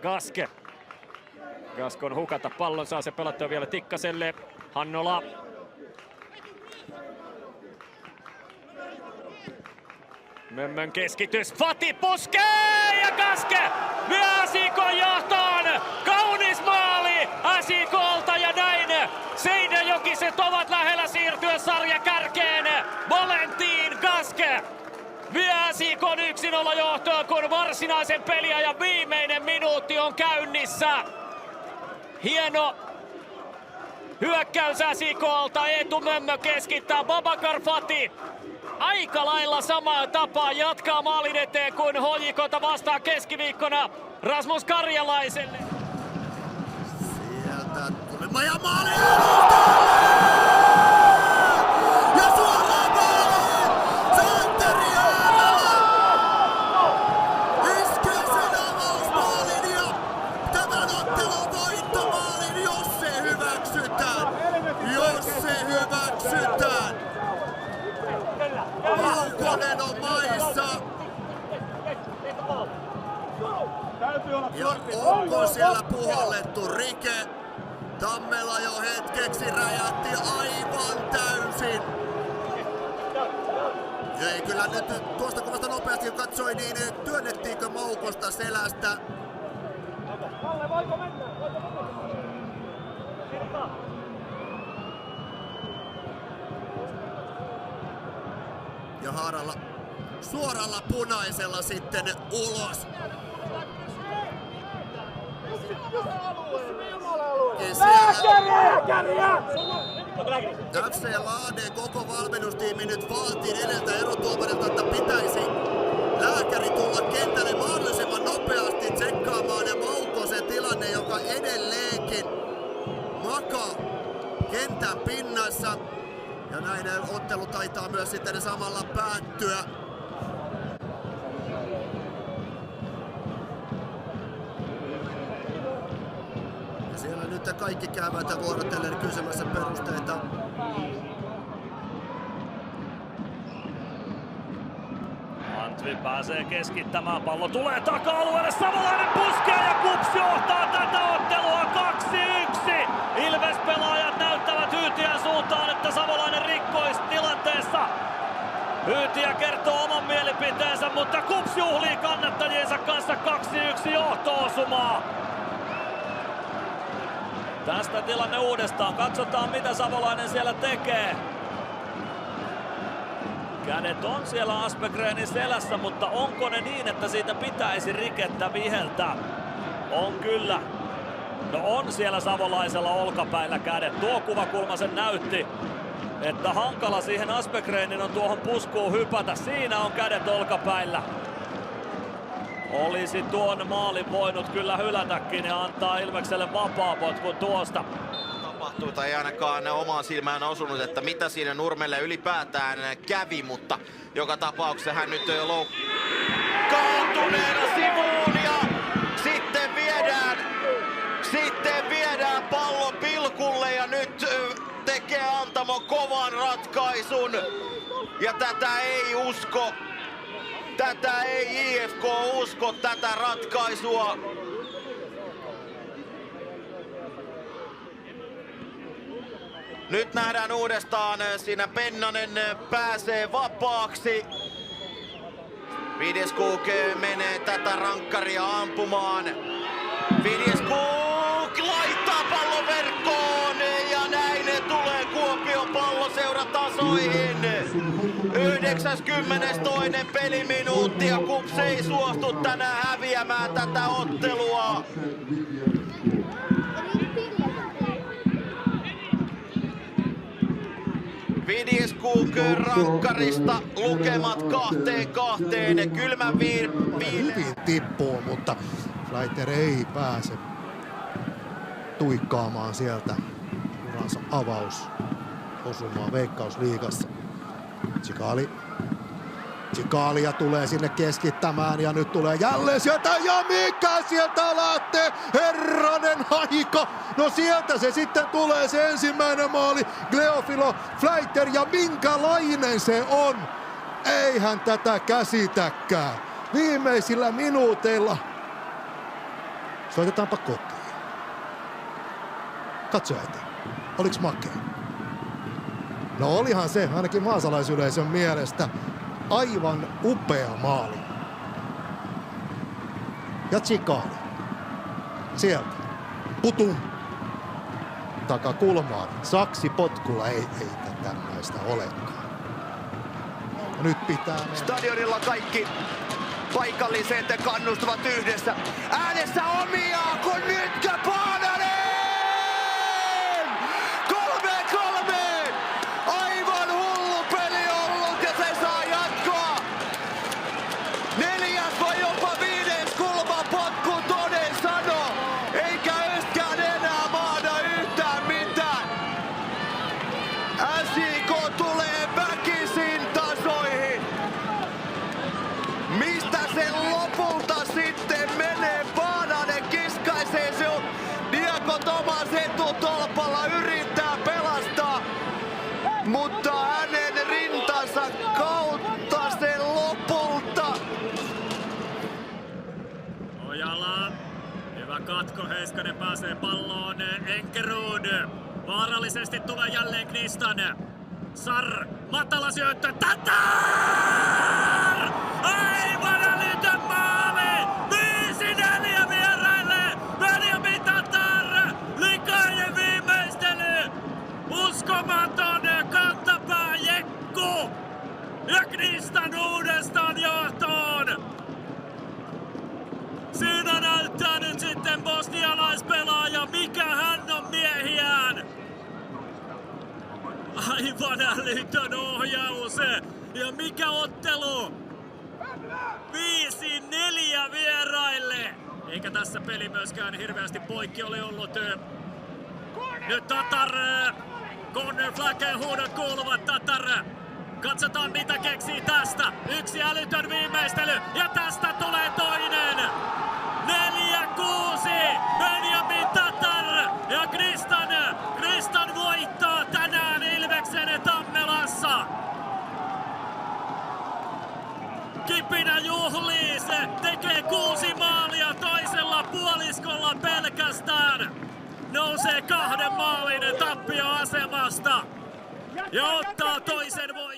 Gaske. Gaskon hukata pallon, saa se pelattua vielä Tikkaselle. Hannola. Mömmön keskitys, Fati puskee ja Gaske vie Asikon johtoon! Kaunis maali Asikolta ja näin Seinäjokiset ovat lähellä siirtyä sarjakärkeen. Valentin Gaske vie Asikon 1-0 johtoon, kun varsinaisen peliajan viimeinen minuutti on käynnissä. Hieno hyökkäys Asikolta, Eetu Mömmö keskittää, Babakar Fati aika lailla samaan tapaan jatkaa maalin eteen kuin HJK:ta vastaan keskiviikkona Rasmus Karjalaiselle. Sieltä tuli ja maali! Ja suoraan maali! Santeri Järvelä! Iskee sen avausmaalin ja tämän ottelun voittomaalin, jos se hyväksytään! Jos se hyväksytään! Laukonen on maissa. Ja onko siellä puhallettu rike? Tammela jo hetkeksi räjähti aivan täysin. Ei kyllä nyt tuosta kuvasta nopeasti kun katsoi, niin työnnettiinkö Maukosta selästä? Kalle, voiko mennä? Ja Haaralla suoralla punaisella sitten ulos. FC Lahden koko valmennustiimi nyt vaatii edeltä erotuomarilta, että pitäisi lääkäri tulla kentälle mahdollisimman nopeasti tsekkaamaan ja Maukosen tilanne, joka edelleenkin makaa kentän pinnassa. Ja näin ottelu taitaa myös sitten samalla päättyä. Ja siellä nyt kaikki käyvät vuorotellen kysymässä perusteita. Antvi pääsee keskittämään, pallo tulee taka-alueelle, Savolainen puskee ja KuPS johtaa tätä ottelua 2-1. Ilves-pelaajat näyttävät Hyytiän suuntaan, että Savolainen rikkoisi tilanteessa. Hyytiä kertoo oman mielipiteensä, mutta KuPS juhlii kannattajiensa kanssa 2-1 johto-osumaa. Tästä tilanne uudestaan, katsotaan mitä Savolainen siellä tekee. Kädet on siellä Aspegrenin selässä, mutta onko ne niin, että siitä pitäisi rikettä viheltää? On kyllä. No on siellä Savolaisella olkapäillä kädet. Tuo kuvakulma sen näytti, että hankala siihen Aspegrenin on tuohon puskuun hypätä. Siinä on kädet olkapäillä. Olisi tuon maalin voinut kyllä hylätäkin ja antaa Ilvekselle vapaapotkun tuosta. Tai ei ainakaan omaan silmään osunut, että mitä siinä Nurmelle ylipäätään kävi, mutta joka tapauksessa hän nyt loukkaantuneena sivuun ja sitten viedään pallo pilkulle ja nyt tekee Antamo kovan ratkaisun ja tätä ei IFK usko tätä ratkaisua. Nyt nähdään uudestaan, siinä Pennanen pääsee vapaaksi. Videskuk menee tätä rankkaria ampumaan. Videskuk laittaa pallon verkkoon ja näin tulee Kuopion palloseuratasoihin. 92. peliminuutti ja KuPS ei suostu tänään häviämään tätä ottelua. Videskuk rankkarista lukemat 2-2. Kylmän Hyvin tippuu, mutta Fleiter ei pääse tuikkaamaan sieltä uransa avaus osumaan Veikkausliigassa. Tsikalia tulee sinne keskittämään ja nyt tulee jälleen sieltä ja mikä sieltä lähtee, herranen aika. No sieltä se sitten tulee se ensimmäinen maali, Cleofilo Fleiter ja minkälainen se on. Eihän tätä käsitäkään. Viimeisillä minuuteilla Soitetaanpa kotiin. Katso eteen. Oliks makea? No olihan se, ainakin maasalaisyleisön mielestä, aivan upea maali. Ja Tsikaali. Sieltä. Putum. Takakulmaan. Saksi potkulla ei tämmöistä olekaan. Ja nyt pitää mennä. Stadionilla kaikki paikalliset kannustavat yhdessä. Äänessä omia, kun nytkö Paananen! 3-3! Aivan hullu peli ollut ja se saa jatkoa. 4. vai jopa 5. kulmapotku toden sano. Eikä Öskään enää maada yhtään mitään. SJK tulee väkisin tasoihin. Mistä se lopulta sitten menee? Paananen kiskaisee, se on Diego Tomas etutolpalla, yrittää pelastaa, mutta hänen rintansa kautta se lopulta. Ojala. Hyvä katko, Heiskanen pääsee palloon. Enkerud. Vaarallisesti tulee jälleen Knistan. Sar. Matala syöttö. Tatar! Aivan älytön maali! 5-4 vieraille! Benjamin Tatar! Likainen viimeistely! Uskomaton kantapää Jekku! Ja Knistan uudestaan johtoon! Siinä näyttää nyt sitten bosnialaispelaaja, mikä hän on miehiään! Aivan älytön ohjaus! Ja mikä ottelu! 5-4 vieraille! Eikä tässä peli myöskään hirveästi poikki ole ollut. Nyt Tatar, kun Flaken huudot kuuluvat, Tatar. Katsotaan mitä keksii tästä. Yksi älytön viimeistely ja tästä tulee toinen. 4-6. Benjamin Tatar ja Knistan voittaa tänään Ilveksen Tammelassa. Kipinä juhlii, se tekee 6 maalia toisella puoliskolla pelkästään. Nousee 2 maalin tappioasemasta ja ottaa toisen voiton.